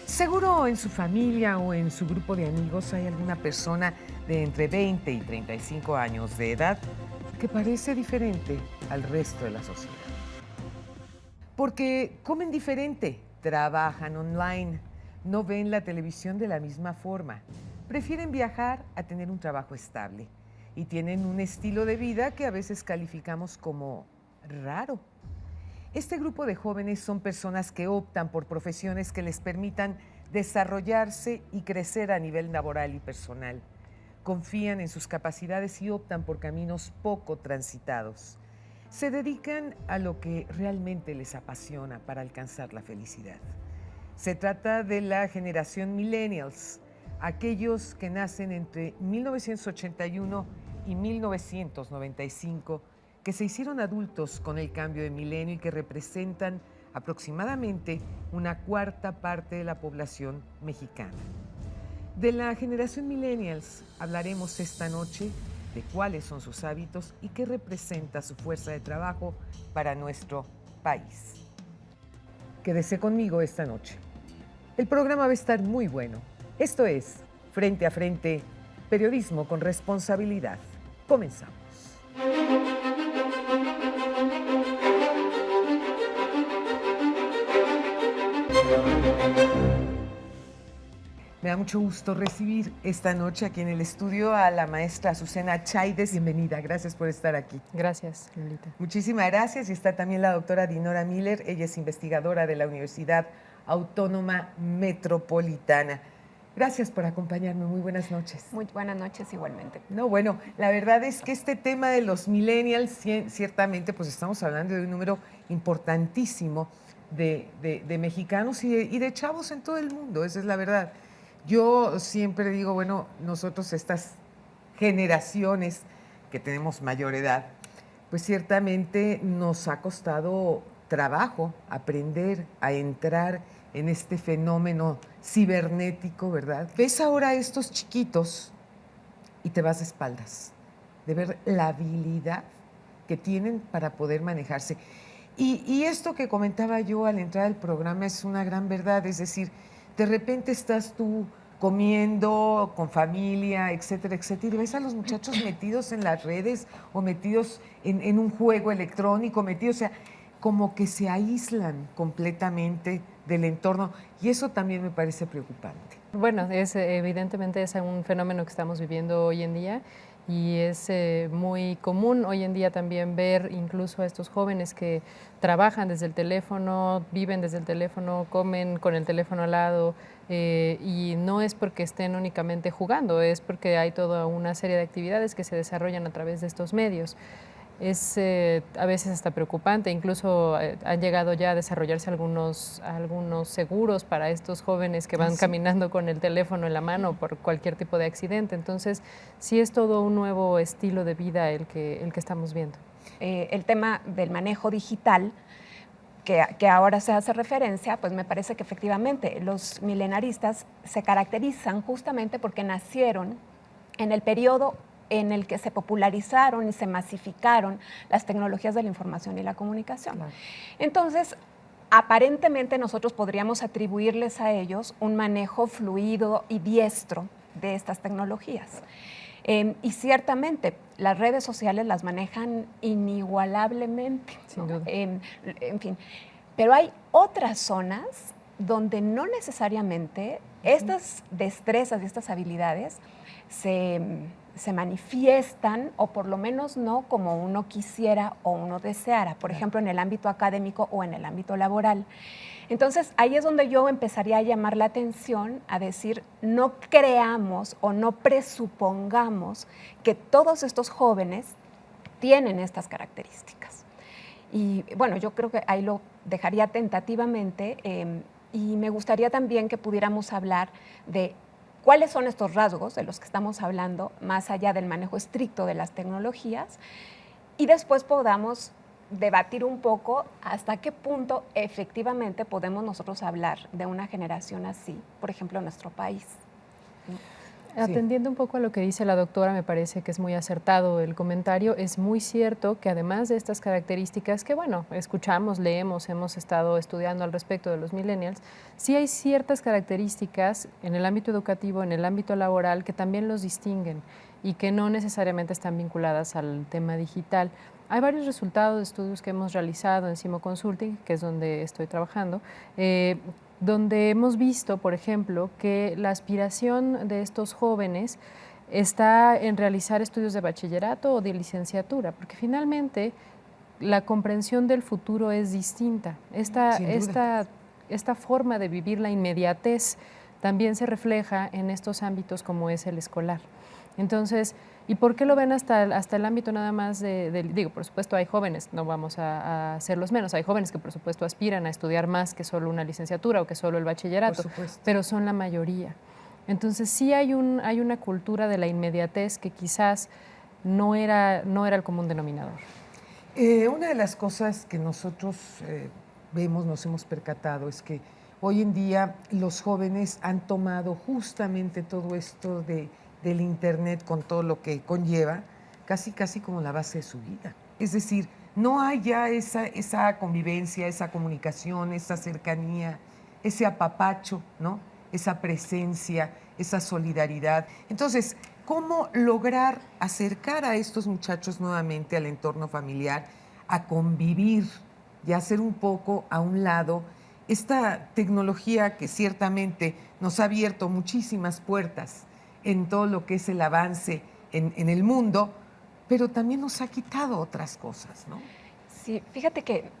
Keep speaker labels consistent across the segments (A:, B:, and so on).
A: Seguro en su familia o en su grupo de amigos hay alguna persona de entre 20 y 35 años de edad que parece diferente al resto de la sociedad. Porque comen diferente, trabajan online, no ven la televisión de la misma forma, prefieren viajar a tener un trabajo estable y tienen un estilo de vida que a veces calificamos como raro. Este grupo de jóvenes son personas que optan por profesiones que les permitan desarrollarse y crecer a nivel laboral y personal. Confían en sus capacidades y optan por caminos poco transitados. Se dedican a lo que realmente les apasiona para alcanzar la felicidad. Se trata de la generación millennials, aquellos que nacen entre 1981 y 1995, que se hicieron adultos con el cambio de milenio y que representan aproximadamente una cuarta parte de la población mexicana. De la generación millennials hablaremos esta noche de cuáles son sus hábitos y qué representa su fuerza de trabajo para nuestro país. Quédese conmigo esta noche. El programa va a estar muy bueno. Esto es Frente a Frente, periodismo con responsabilidad. Comenzamos. Me da mucho gusto recibir esta noche aquí en el estudio a la maestra Azucena Chaides. Bienvenida, gracias por estar aquí.
B: Gracias, Lolita.
A: Muchísimas gracias. Y está también la doctora Dinora Miller, ella es investigadora de la Universidad Autónoma Metropolitana. Gracias por acompañarme, muy buenas noches.
C: Muy buenas noches igualmente.
A: No, bueno, la verdad es que este tema de los millennials, ciertamente pues estamos hablando de un número importantísimo de mexicanos y de chavos en todo el mundo, esa es la verdad. Yo siempre digo, bueno, nosotros estas generaciones que tenemos mayor edad, pues ciertamente nos ha costado trabajo aprender a entrar en este fenómeno cibernético, ¿verdad? Ves ahora a estos chiquitos y te vas de espaldas, de ver la habilidad que tienen para poder manejarse. Y esto que comentaba yo al entrar al programa es una gran verdad, es decir, de repente estás tú comiendo con familia, etcétera, etcétera, y ves a los muchachos metidos en las redes o metidos en un juego electrónico, metidos, o sea, como que se aíslan completamente del entorno, y eso también me parece preocupante.
B: Bueno, evidentemente es un fenómeno que estamos viviendo hoy en día y es muy común hoy en día también ver incluso a estos jóvenes que trabajan desde el teléfono, viven desde el teléfono, comen con el teléfono al lado y no es porque estén únicamente jugando, es porque hay toda una serie de actividades que se desarrollan a través de estos medios. Es a veces hasta preocupante, incluso han llegado ya a desarrollarse algunos seguros para estos jóvenes que van caminando con el teléfono en la mano por cualquier tipo de accidente. Entonces, sí es todo un nuevo estilo de vida el que estamos viendo.
C: El tema del manejo digital, que ahora se hace referencia, pues me parece que efectivamente los milenaristas se caracterizan justamente porque nacieron en el periodo en el que se popularizaron y se masificaron las tecnologías de la información y la comunicación. Claro. Entonces, aparentemente nosotros podríamos atribuirles a ellos un manejo fluido y diestro de estas tecnologías. Y ciertamente las redes sociales las manejan inigualablemente.
B: Sin duda.
C: En fin, pero hay otras zonas donde no necesariamente estas destrezas y estas habilidades se manifiestan, o por lo menos no como uno quisiera o uno deseara, por ejemplo, en el ámbito académico o en el ámbito laboral. Entonces, ahí es donde yo empezaría a llamar la atención, a decir, no creamos o no presupongamos que todos estos jóvenes tienen estas características. Y bueno, yo creo que ahí lo dejaría tentativamente y me gustaría también que pudiéramos hablar de cuáles son estos rasgos de los que estamos hablando, más allá del manejo estricto de las tecnologías, y después podamos debatir un poco hasta qué punto efectivamente podemos nosotros hablar de una generación así, por ejemplo, en nuestro país.
B: Atendiendo un poco a lo que dice la doctora, me parece que es muy acertado el comentario. Es muy cierto que además de estas características que, bueno, escuchamos, leemos, hemos estado estudiando al respecto de los millennials, sí hay ciertas características en el ámbito educativo, en el ámbito laboral, que también los distinguen y que no necesariamente están vinculadas al tema digital. Hay varios resultados de estudios que hemos realizado en Simo Consulting, que es donde estoy trabajando, donde hemos visto, por ejemplo, que la aspiración de estos jóvenes está en realizar estudios de bachillerato o de licenciatura, porque finalmente la comprensión del futuro es distinta. Esta forma de vivir la inmediatez también se refleja en estos ámbitos como es el escolar. Entonces, ¿y por qué lo ven hasta el ámbito nada más digo, por supuesto hay jóvenes, no vamos a hacerlos menos, hay jóvenes que por supuesto aspiran a estudiar más que solo una licenciatura o que solo el bachillerato, pero son la mayoría. Entonces sí hay una cultura de la inmediatez que quizás no era el común denominador.
A: Una de las cosas que nosotros vemos, nos hemos percatado, es que hoy en día los jóvenes han tomado justamente todo esto del Internet con todo lo que conlleva, casi como la base de su vida. Es decir, no hay ya esa convivencia, esa comunicación, esa cercanía, ese apapacho, ¿no? Esa presencia, esa solidaridad. Entonces, ¿cómo lograr acercar a estos muchachos nuevamente al entorno familiar, a convivir y hacer un poco a un lado esta tecnología que ciertamente nos ha abierto muchísimas puertas en todo lo que es el avance en el mundo, pero también nos ha quitado otras cosas, ¿no?
C: Sí, fíjate que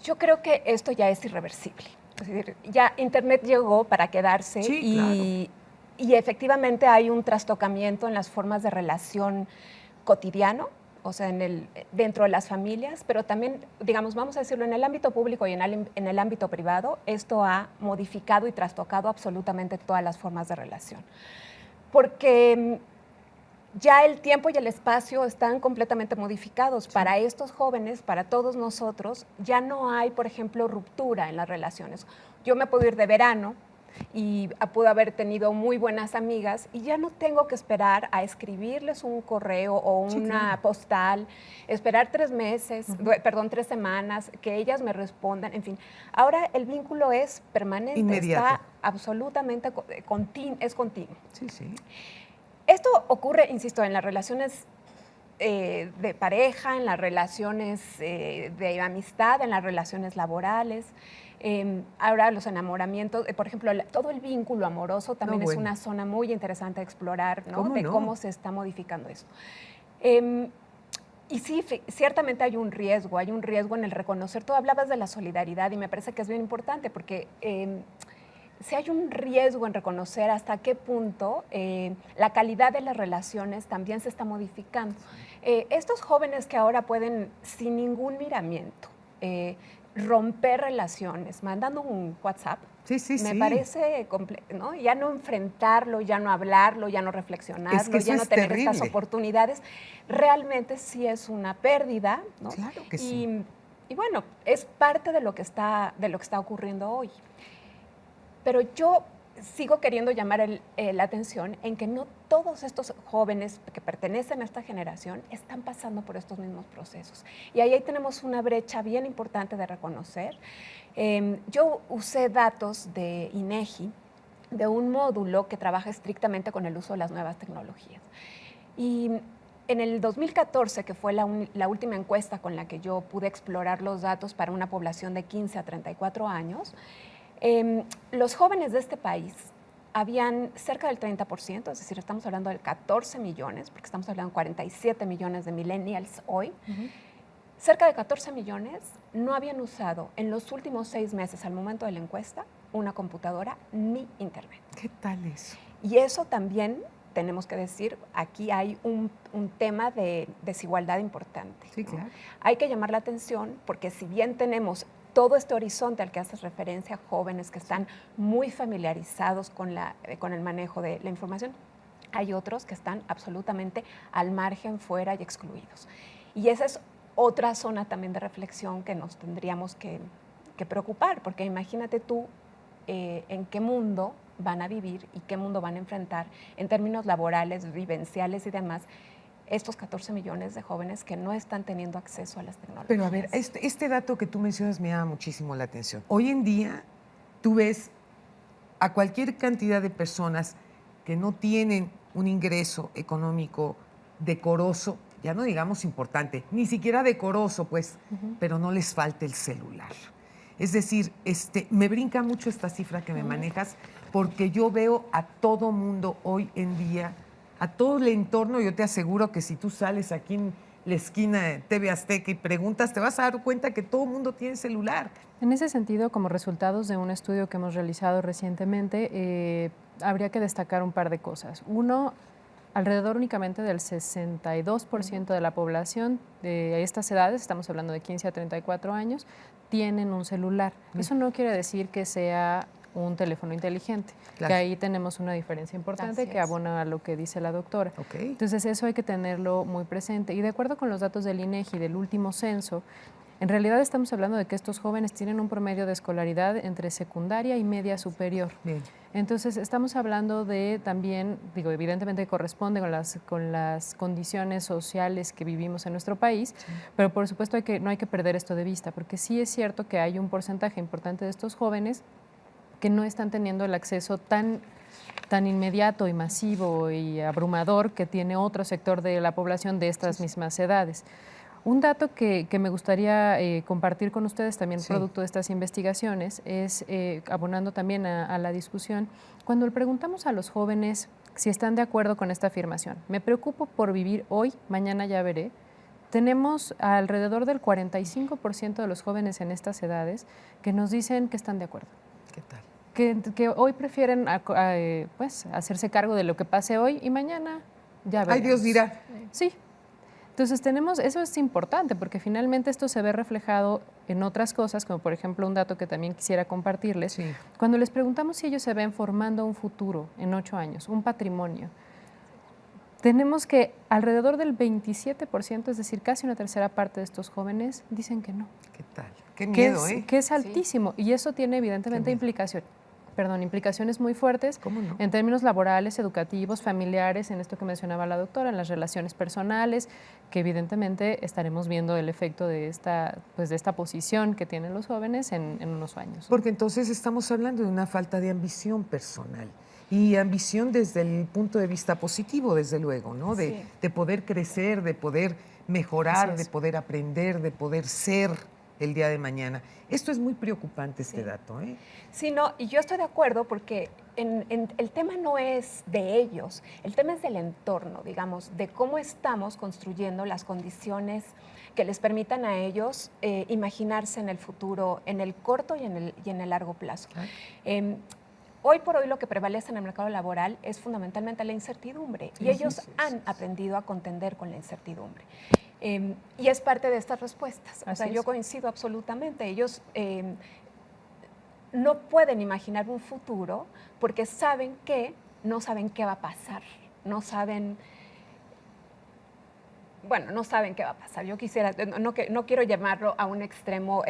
C: yo creo que esto ya es irreversible. Es decir, ya Internet llegó para quedarse,
A: sí,
C: y efectivamente hay un trastocamiento en las formas de relación cotidiano, o sea, dentro de las familias, pero también, digamos, vamos a decirlo, en el ámbito público y en el ámbito privado, esto ha modificado y trastocado absolutamente todas las formas de relación. Porque ya el tiempo y el espacio están completamente modificados. Sí. Para estos jóvenes, para todos nosotros, ya no hay, por ejemplo, ruptura en las relaciones. Yo me puedo ir de verano y puedo haber tenido muy buenas amigas y ya no tengo que esperar a escribirles un correo o una postal, esperar 3 meses, tres semanas, que ellas me respondan, en fin. Ahora el vínculo es permanente, inmediato. Está absolutamente es continuo.
A: Sí, sí.
C: Esto ocurre, insisto, en las relaciones de pareja, en las relaciones de amistad, en las relaciones laborales. Ahora los enamoramientos, por ejemplo, todo el vínculo amoroso también es una zona muy interesante a explorar, ¿no? Cómo se está modificando eso. Y sí, ciertamente hay un riesgo en el reconocer. Tú hablabas de la solidaridad y me parece que es bien importante porque si hay un riesgo en reconocer hasta qué punto la calidad de las relaciones también se está modificando. Estos jóvenes que ahora pueden, sin ningún miramiento, romper relaciones, mandando un WhatsApp, me parece, ¿no? Ya no enfrentarlo, ya no hablarlo, ya no reflexionarlo, ya no tener terrible. Estas oportunidades, realmente sí es una pérdida, ¿no?
A: Claro que sí.
C: Y bueno, es parte de lo que está ocurriendo hoy. Pero yo sigo queriendo llamar la atención en que no todos estos jóvenes que pertenecen a esta generación están pasando por estos mismos procesos. Y ahí tenemos una brecha bien importante de reconocer. Yo usé datos de INEGI, de un módulo que trabaja estrictamente con el uso de las nuevas tecnologías. Y en el 2014, que fue la última encuesta con la que yo pude explorar los datos para una población de 15 a 34 años, los jóvenes de este país habían cerca del 30%, es decir, estamos hablando de 14 millones, porque estamos hablando de 47 millones de millennials hoy. Cerca de 14 millones no habían usado en los últimos 6 meses, al momento de la encuesta, una computadora ni internet.
A: ¿Qué tal eso?
C: Y eso también, tenemos que decir, aquí hay un tema de desigualdad importante.
A: Sí, claro.
C: Hay que llamar la atención porque si bien tenemos todo este horizonte al que haces referencia, jóvenes que están muy familiarizados con el manejo de la información, hay otros que están absolutamente al margen, fuera y excluidos. Y esa es otra zona también de reflexión que nos tendríamos que preocupar, porque imagínate tú en qué mundo van a vivir y qué mundo van a enfrentar en términos laborales, vivenciales y demás, estos 14 millones de jóvenes que no están teniendo acceso a las tecnologías.
A: Pero a ver, este dato que tú mencionas me llama muchísimo la atención. Hoy en día tú ves a cualquier cantidad de personas que no tienen un ingreso económico decoroso, ya no digamos importante, ni siquiera decoroso, pues, pero no les falta el celular. Es decir, me brinca mucho esta cifra que me manejas, porque yo veo a todo mundo hoy en día, a todo el entorno. Yo te aseguro que si tú sales aquí en la esquina de TV Azteca y preguntas, te vas a dar cuenta que todo el mundo tiene celular.
B: En ese sentido, como resultados de un estudio que hemos realizado recientemente, habría que destacar un par de cosas. Uno, alrededor únicamente del 62% de la población de estas edades, estamos hablando de 15 a 34 años, tienen un celular. Eso no quiere decir que sea un teléfono inteligente,
A: Claro.
B: que ahí tenemos una diferencia importante que abona a lo que dice la doctora.
A: Okay.
B: Entonces eso hay que tenerlo muy presente. Y de acuerdo con los datos del INEGI del último censo, en realidad estamos hablando de que estos jóvenes tienen un promedio de escolaridad entre secundaria y media superior.
A: Bien.
B: Entonces estamos hablando de también, digo, evidentemente corresponde con las condiciones sociales que vivimos en nuestro país, pero por supuesto no hay que perder esto de vista, porque sí es cierto que hay un porcentaje importante de estos jóvenes que no están teniendo el acceso tan inmediato y masivo y abrumador que tiene otro sector de la población de estas mismas edades. Un dato que me gustaría compartir con ustedes también, producto de estas investigaciones, es, abonando también a la discusión, cuando le preguntamos a los jóvenes si están de acuerdo con esta afirmación, me preocupo por vivir hoy, mañana ya veré, tenemos alrededor del 45% de los jóvenes en estas edades que nos dicen que están de acuerdo.
A: ¿Qué tal?
B: Que hoy prefieren pues, hacerse cargo de lo que pase hoy y mañana ya veremos.
A: Ay, Dios dirá.
B: Sí. Entonces eso es importante porque finalmente esto se ve reflejado en otras cosas, como por ejemplo un dato que también quisiera compartirles.
A: Sí.
B: Cuando les preguntamos si ellos se ven formando un futuro en 8 años, un patrimonio, tenemos que alrededor del 27%, es decir, casi una tercera parte de estos jóvenes dicen que no.
A: ¿Qué tal? Qué miedo,
B: Que es altísimo y eso tiene evidentemente implicaciones muy fuertes.
A: ¿Cómo no?
B: En términos laborales, educativos, familiares, en esto que mencionaba la doctora, en las relaciones personales, que evidentemente estaremos viendo el efecto de esta posición que tienen los jóvenes en unos años.
A: Porque entonces estamos hablando de una falta de ambición personal. Y ambición desde el punto de vista positivo, desde luego, ¿no? De poder crecer, de poder mejorar, de poder aprender, de poder ser el día de mañana. Esto es muy preocupante, este dato, ¿eh?
C: Sí, no, y yo estoy de acuerdo porque el tema no es de ellos, el tema es del entorno, digamos, de cómo estamos construyendo las condiciones que les permitan a ellos imaginarse en el futuro, en el corto y en el largo plazo. Hoy por hoy lo que prevalece en el mercado laboral es fundamentalmente la incertidumbre y ellos han aprendido a contender con la incertidumbre. Y es parte de estas respuestas. O sea, yo coincido absolutamente. Ellos no pueden imaginar un futuro porque saben que no saben qué va a pasar. No saben qué va a pasar. Yo no quiero llamarlo a un extremo,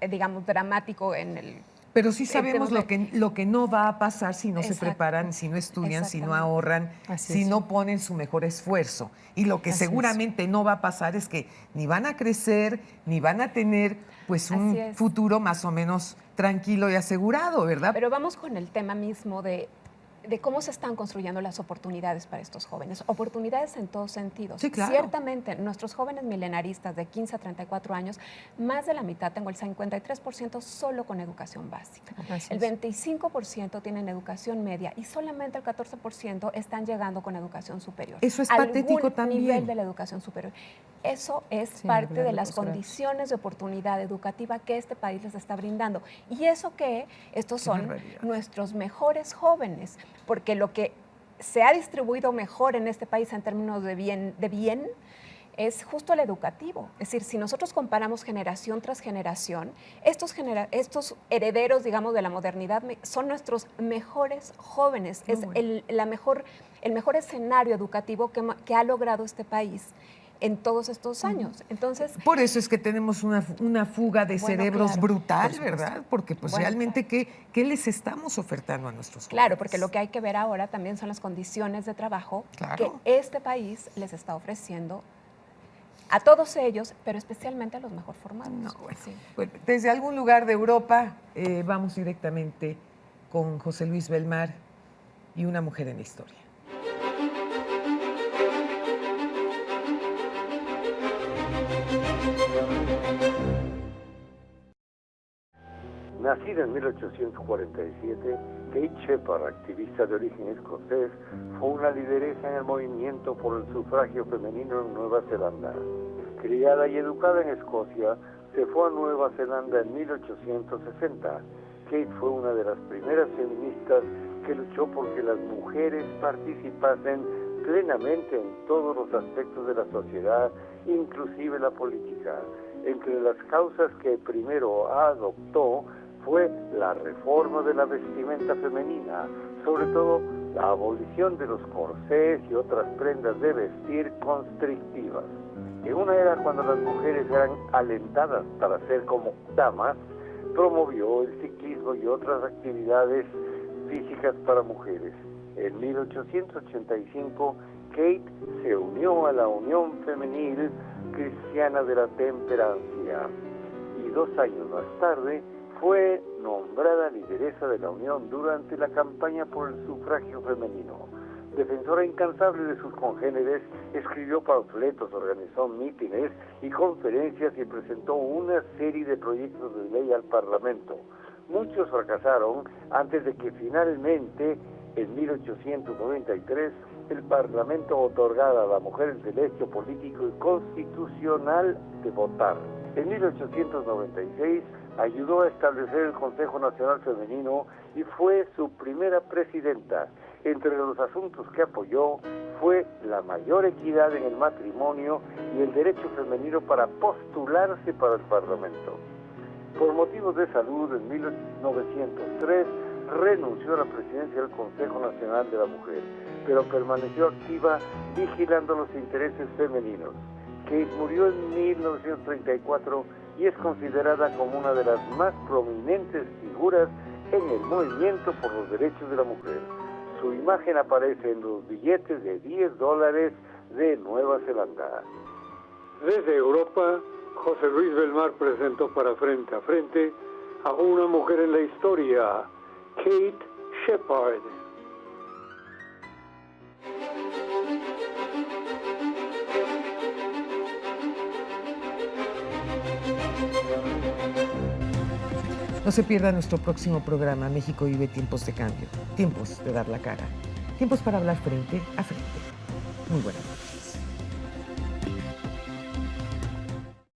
C: digamos, dramático en el...
A: Pero sí sabemos lo que no va a pasar si no se preparan, si no estudian, si no ahorran, si no ponen su mejor esfuerzo. Y lo que seguramente no va a pasar es que ni van a crecer, ni van a tener pues un futuro más o menos tranquilo y asegurado, ¿verdad?
C: Pero vamos con el tema mismo de cómo se están construyendo las oportunidades para estos jóvenes. Oportunidades en todos sentidos.
A: Sí, claro.
C: Ciertamente, nuestros jóvenes milenaristas de 15 a 34 años, más de la mitad, tengo el 53%, solo con educación básica. El 25% tienen educación media y solamente el 14% están llegando con educación superior.
A: Eso es patético también.
C: Nivel de la educación superior. Eso es parte de las condiciones de oportunidad educativa que este país les está brindando. Y eso que estos son nuestros mejores jóvenes, porque lo que se ha distribuido mejor en este país en términos de bien es justo el educativo. Es decir, si nosotros comparamos generación tras generación, estos herederos, digamos, de la modernidad son nuestros mejores jóvenes. Es el mejor escenario educativo que ha logrado este país. en todos estos años. Entonces,
A: por eso es que tenemos una fuga de cerebros
C: claro,
A: brutal,
C: por supuesto.
A: ¿verdad? Porque pues
C: Bueno,
A: realmente, ¿qué les estamos ofertando a nuestros jóvenes?
C: Claro, porque lo que hay que ver ahora también son las condiciones de trabajo
A: Claro.
C: que este país les está ofreciendo a todos ellos, pero especialmente a los mejor formados.
A: No, bueno.
C: Sí.
A: Bueno, desde algún lugar de Europa vamos directamente con José Luis Belmar y una mujer en la historia.
D: Nacida en 1847, Kate Sheppard, activista de origen escocés, fue una lideresa en el movimiento por el sufragio femenino en Nueva Zelanda. Criada y educada en Escocia, se fue a Nueva Zelanda en 1860. Kate fue una de las primeras feministas que luchó porque las mujeres participasen plenamente en todos los aspectos de la sociedad, inclusive la política. Entre las causas que primero adoptó fue la reforma de la vestimenta femenina, sobre todo la abolición de los corsés y otras prendas de vestir constrictivas. En una era cuando las mujeres eran alentadas para ser como damas, promovió el ciclismo y otras actividades físicas para mujeres. En 1885, Kate se unió a la Unión Femenil Cristiana de la Temperancia y 2 años más tarde fue nombrada lideresa de la Unión durante la campaña por el sufragio femenino. Defensora incansable de sus congéneres, escribió panfletos, organizó mítines y conferencias y presentó una serie de proyectos de ley al Parlamento. Muchos fracasaron antes de que finalmente, en 1893, el Parlamento otorgara a la mujer el derecho político y constitucional de votar. En 1896 ayudó a establecer el Consejo Nacional Femenino y fue su primera presidenta. Entre los asuntos que apoyó fue la mayor equidad en el matrimonio y el derecho femenino para postularse para el Parlamento. Por motivos de salud, en 1903 renunció a la presidencia del Consejo Nacional de la Mujer, pero permaneció activa vigilando los intereses femeninos. Kate murió en 1934 y es considerada como una de las más prominentes figuras en el movimiento por los derechos de la mujer. Su imagen aparece en los billetes de $10 de Nueva Zelanda. Desde Europa, José Luis Belmar presentó para Frente a Frente a una mujer en la historia, Kate Sheppard.
A: No se pierda nuestro próximo programa. México vive tiempos de cambio, tiempos de dar la cara, tiempos para hablar frente a frente. Muy buenas noches.